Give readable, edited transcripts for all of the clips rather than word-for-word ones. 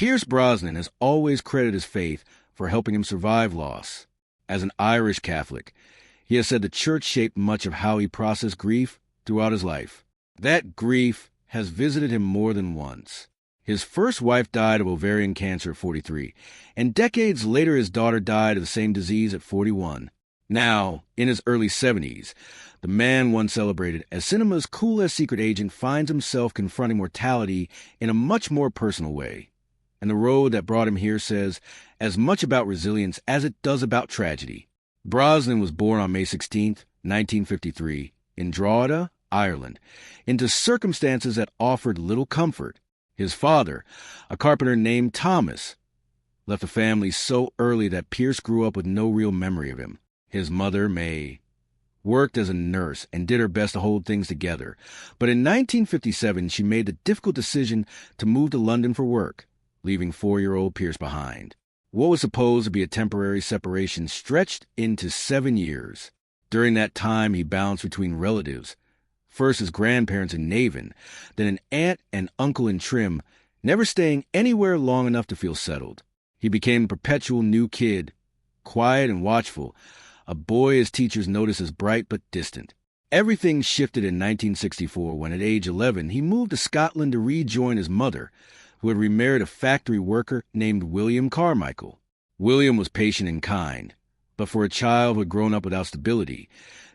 Pierce Brosnan has always credited his faith for helping him survive loss. As an Irish Catholic, he has said the church shaped much of how he processed grief throughout his life. That grief has visited him more than once. His first wife died of ovarian cancer at 43, and decades later his daughter died of the same disease at 41. Now, in his early 70s, the man once celebrated as cinema's coolest secret agent finds himself confronting mortality in a much more personal way. And the road that brought him here says as much about resilience as it does about tragedy. Brosnan was born on May 16, 1953, in Drogheda, Ireland, into circumstances that offered little comfort. His father, a carpenter named Thomas, left the family so early that Pierce grew up with no real memory of him. His mother, May, worked as a nurse and did her best to hold things together. But in 1957, she made the difficult decision to move to London for work, leaving 4-year-old Pierce behind. What was supposed to be a temporary separation stretched into 7 years. During that time, he bounced between relatives, first his grandparents in Navan, then an aunt and uncle in Trim, never staying anywhere long enough to feel settled. He became a perpetual new kid, quiet and watchful, a boy his teachers noticed as bright but distant. Everything shifted in 1964 when at age 11 he moved to Scotland to rejoin his mother, who had remarried a factory worker named William Carmichael. William was patient and kind, but for a child who had grown up without stability,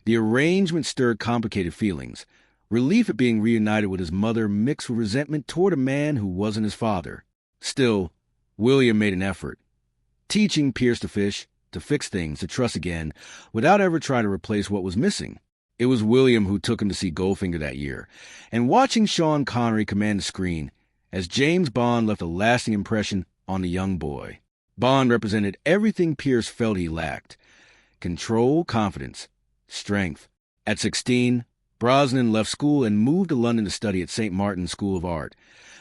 the arrangement stirred complicated feelings, relief at being reunited with his mother mixed with resentment toward a man who wasn't his father. Still, William made an effort, teaching Pierce to fish, to fix things, to trust again, without ever trying to replace what was missing. It was William who took him to see Goldfinger that year, and watching Sean Connery command the screen, as James Bond left a lasting impression on the young boy. Bond represented everything Pierce felt he lacked: control, confidence, strength. At 16, Brosnan left school and moved to London to study at St. Martin's School of Art,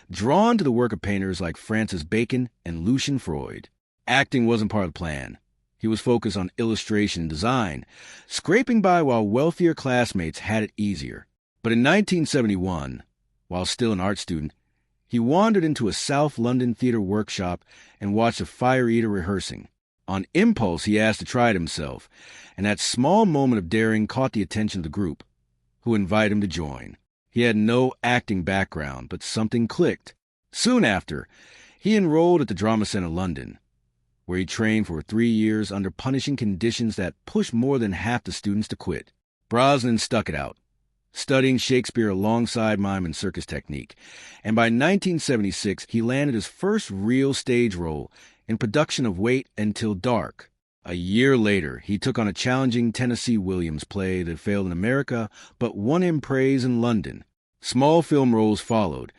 drawn to the work of painters like Francis Bacon and Lucian Freud. Acting wasn't part of the plan. He was focused on illustration and design, scraping by while wealthier classmates had it easier. But in 1971, while still an art student, he wandered into a South London theater workshop and watched a fire eater rehearsing. On impulse, he asked to try it himself, and that small moment of daring caught the attention of the group, who invited him to join. He had no acting background, but something clicked. Soon after, he enrolled at the Drama Centre London, where he trained for 3 years under punishing conditions that pushed more than half the students to quit. Brosnan stuck it out, studying Shakespeare alongside mime and circus technique, and by 1976 he landed his first real stage role in production of Wait Until Dark. A year later, he took on a challenging Tennessee Williams play that failed in America but won him praise in London. Small film roles followed,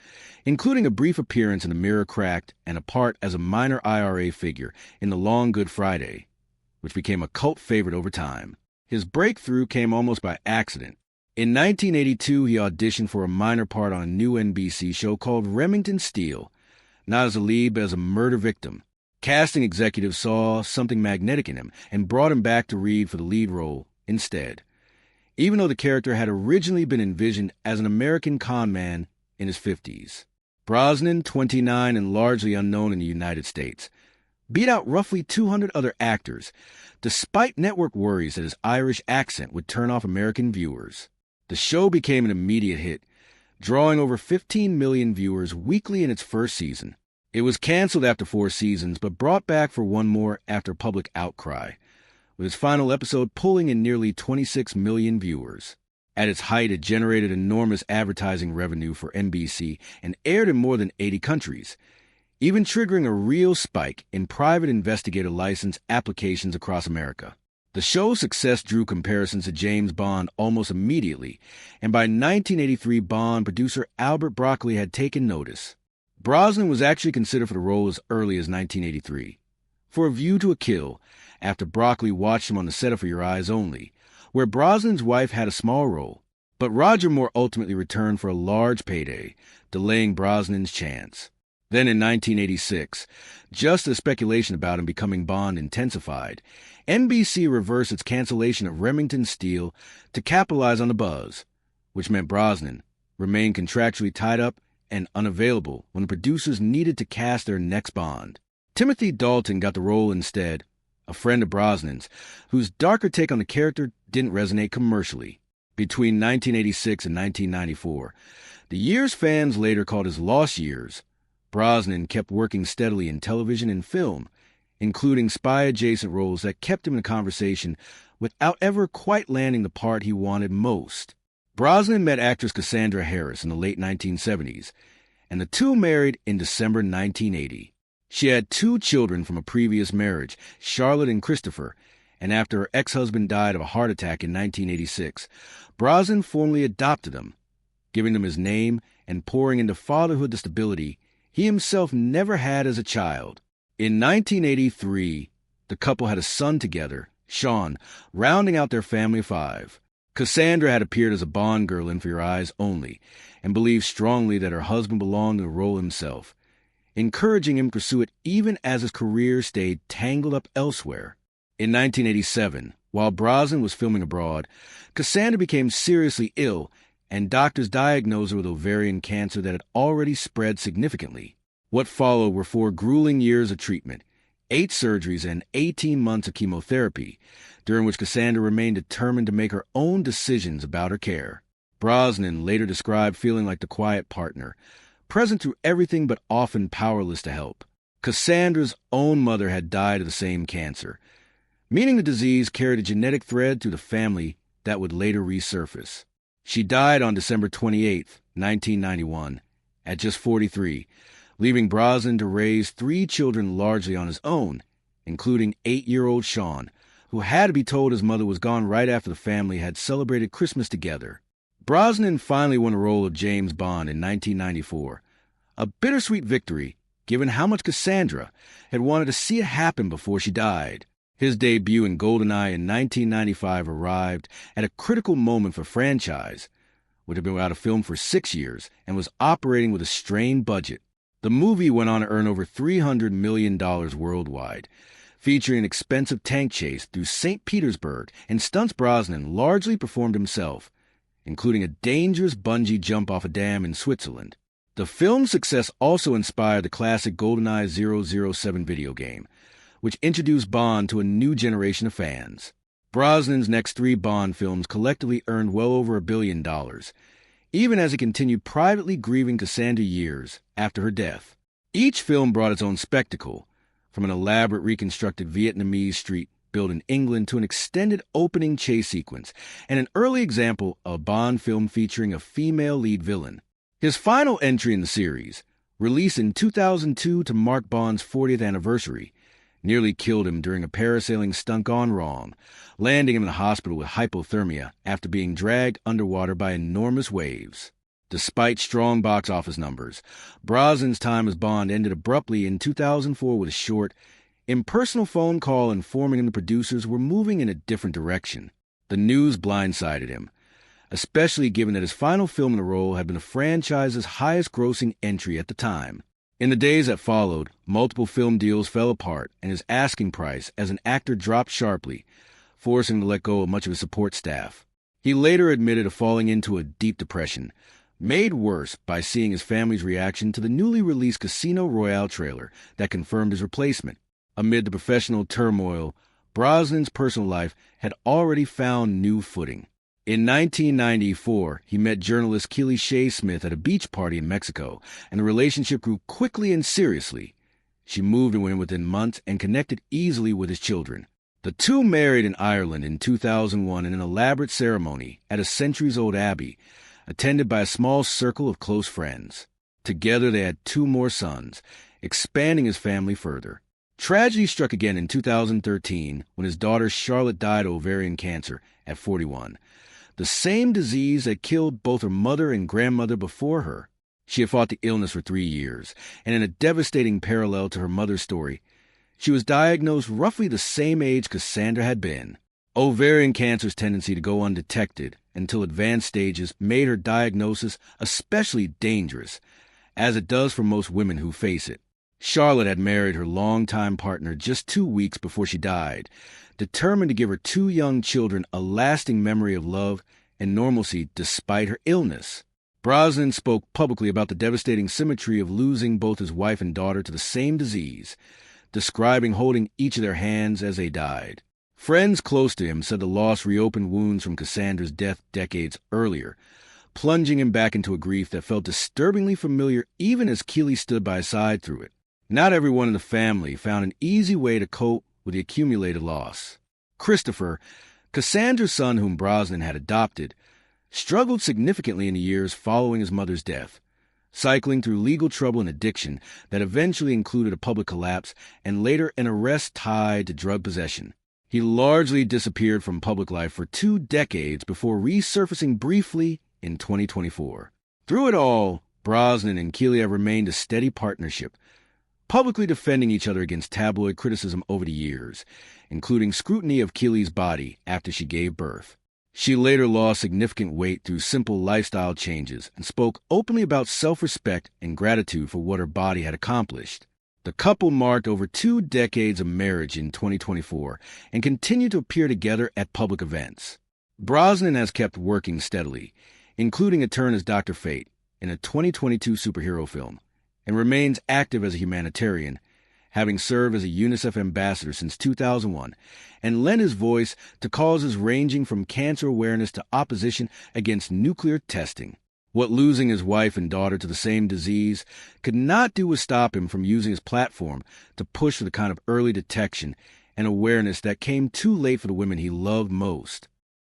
including a brief appearance in The Mirror Cracked and a part as a minor IRA figure in The Long Good Friday, which became a cult favorite over time. His breakthrough came almost by accident. In 1982, he auditioned for a minor part on a new NBC show called Remington Steele, not as a lead but as a murder victim. Casting executives saw something magnetic in him and brought him back to read for the lead role instead, even though the character had originally been envisioned as an American con man in his 50s. Brosnan, 29 and largely unknown in the United States, beat out roughly 200 other actors, despite network worries that his Irish accent would turn off American viewers. The show became an immediate hit, drawing over 15 million viewers weekly in its first season. It was canceled after 4 seasons, but brought back for one more after public outcry, with its final episode pulling in nearly 26 million viewers. At its height, it generated enormous advertising revenue for NBC and aired in more than 80 countries, even triggering a real spike in private investigator license applications across America. The show's success drew comparisons to James Bond almost immediately, and by 1983, Bond producer Albert Broccoli had taken notice. Brosnan was actually considered for the role as early as 1983, for A View to a Kill, after Broccoli watched him on the set of For Your Eyes Only, where Brosnan's wife had a small role, but Roger Moore ultimately returned for a large payday, delaying Brosnan's chance. Then in 1986, just as speculation about him becoming Bond intensified, NBC reversed its cancellation of Remington Steele to capitalize on the buzz, which meant Brosnan remained contractually tied up and unavailable when the producers needed to cast their next Bond. Timothy Dalton got the role instead, a friend of Brosnan's, whose darker take on the character didn't resonate commercially. Between 1986 and 1994, the years fans later called his lost years, Brosnan kept working steadily in television and film, including spy-adjacent roles that kept him in the conversation without ever quite landing the part he wanted most. Brosnan met actress Cassandra Harris in the late 1970s, and the two married in December 1980. She had 2 children from a previous marriage, Charlotte and Christopher, and after her ex-husband died of a heart attack in 1986, Brosnan formally adopted them, giving them his name and pouring into fatherhood the stability he himself never had as a child. In 1983, the couple had a son together, Sean, rounding out their family of 5. Cassandra had appeared as a Bond girl in For Your Eyes Only, and believed strongly that her husband belonged in the role himself, encouraging him to pursue it even as his career stayed tangled up elsewhere. In 1987, while Brosnan was filming abroad, Cassandra became seriously ill, and doctors diagnosed her with ovarian cancer that had already spread significantly. What followed were 4 grueling years of treatment, 8 surgeries, and 18 months of chemotherapy, during which Cassandra remained determined to make her own decisions about her care. Brosnan later described feeling like the quiet partner, present through everything but often powerless to help. Cassandra's own mother had died of the same cancer, meaning the disease carried a genetic thread through the family that would later resurface. She died on December 28, 1991, at just 43, leaving Brosnan to raise 3 children largely on his own, including 8-year-old Sean, who had to be told his mother was gone right after the family had celebrated Christmas together. Brosnan finally won the role of James Bond in 1994, a bittersweet victory given how much Cassandra had wanted to see it happen before she died. His debut in GoldenEye in 1995 arrived at a critical moment for the franchise, which had been out of film for 6 years and was operating with a strained budget. The movie went on to earn over $300 million worldwide, featuring an expensive tank chase through St. Petersburg and stunts Brosnan largely performed himself, including a dangerous bungee jump off a dam in Switzerland. The film's success also inspired the classic GoldenEye 007 video game, which introduced Bond to a new generation of fans. Brosnan's next 3 Bond films collectively earned well over $1 billion, even as he continued privately grieving Cassandra years after her death. Each film brought its own spectacle, from an elaborate reconstructed Vietnamese street built in England to an extended opening chase sequence, and an early example of a Bond film featuring a female lead villain. His final entry in the series, released in 2002 to mark Bond's 40th anniversary, nearly killed him during a parasailing stunt gone wrong, landing him in the hospital with hypothermia after being dragged underwater by enormous waves. Despite strong box office numbers, Brosnan's time as Bond ended abruptly in 2004 with a short, impersonal phone call informing him the producers were moving in a different direction. The news blindsided him, especially given that his final film in the role had been the franchise's highest-grossing entry at the time. In the days that followed, multiple film deals fell apart, and his asking price as an actor dropped sharply, forcing him to let go of much of his support staff. He later admitted to falling into a deep depression, made worse by seeing his family's reaction to the newly released Casino Royale trailer that confirmed his replacement. Amid the professional turmoil, Brosnan's personal life had already found new footing. In 1994, he met journalist Keely Shea Smith at a beach party in Mexico, and the relationship grew quickly and seriously. She moved in with him within months and connected easily with his children. The two married in Ireland in 2001 in an elaborate ceremony at a centuries-old abbey, attended by a small circle of close friends. Together they had 2 more sons, expanding his family further. Tragedy struck again in 2013 when his daughter Charlotte died of ovarian cancer at 41. The same disease that killed both her mother and grandmother before her. She had fought the illness for 3 years, and in a devastating parallel to her mother's story, she was diagnosed roughly the same age Cassandra had been. Ovarian cancer's tendency to go undetected until advanced stages made her diagnosis especially dangerous, as it does for most women who face it. Charlotte had married her longtime partner just 2 weeks before she died, determined to give her 2 young children a lasting memory of love and normalcy despite her illness. Brosnan spoke publicly about the devastating symmetry of losing both his wife and daughter to the same disease, describing holding each of their hands as they died. Friends close to him said the loss reopened wounds from Cassandra's death decades earlier, plunging him back into a grief that felt disturbingly familiar even as Keely stood by his side through it. Not everyone in the family found an easy way to cope with the accumulated loss. Christopher, Cassandra's son whom Brosnan had adopted, struggled significantly in the years following his mother's death, cycling through legal trouble and addiction that eventually included a public collapse and later an arrest tied to drug possession. He largely disappeared from public life for 2 decades before resurfacing briefly in 2024. Through it all, Brosnan and Keely have remained a steady partnership, publicly defending each other against tabloid criticism over the years, including scrutiny of Keely's body after she gave birth. She later lost significant weight through simple lifestyle changes and spoke openly about self-respect and gratitude for what her body had accomplished. The couple marked over 2 decades of marriage in 2024 and continue to appear together at public events. Brosnan has kept working steadily, including a turn as Dr. Fate in a 2022 superhero film, and remains active as a humanitarian, having served as a UNICEF ambassador since 2001 and lent his voice to causes ranging from cancer awareness to opposition against nuclear testing. What losing his wife and daughter to the same disease could not do was stop him from using his platform to push for the kind of early detection and awareness that came too late for the women he loved most.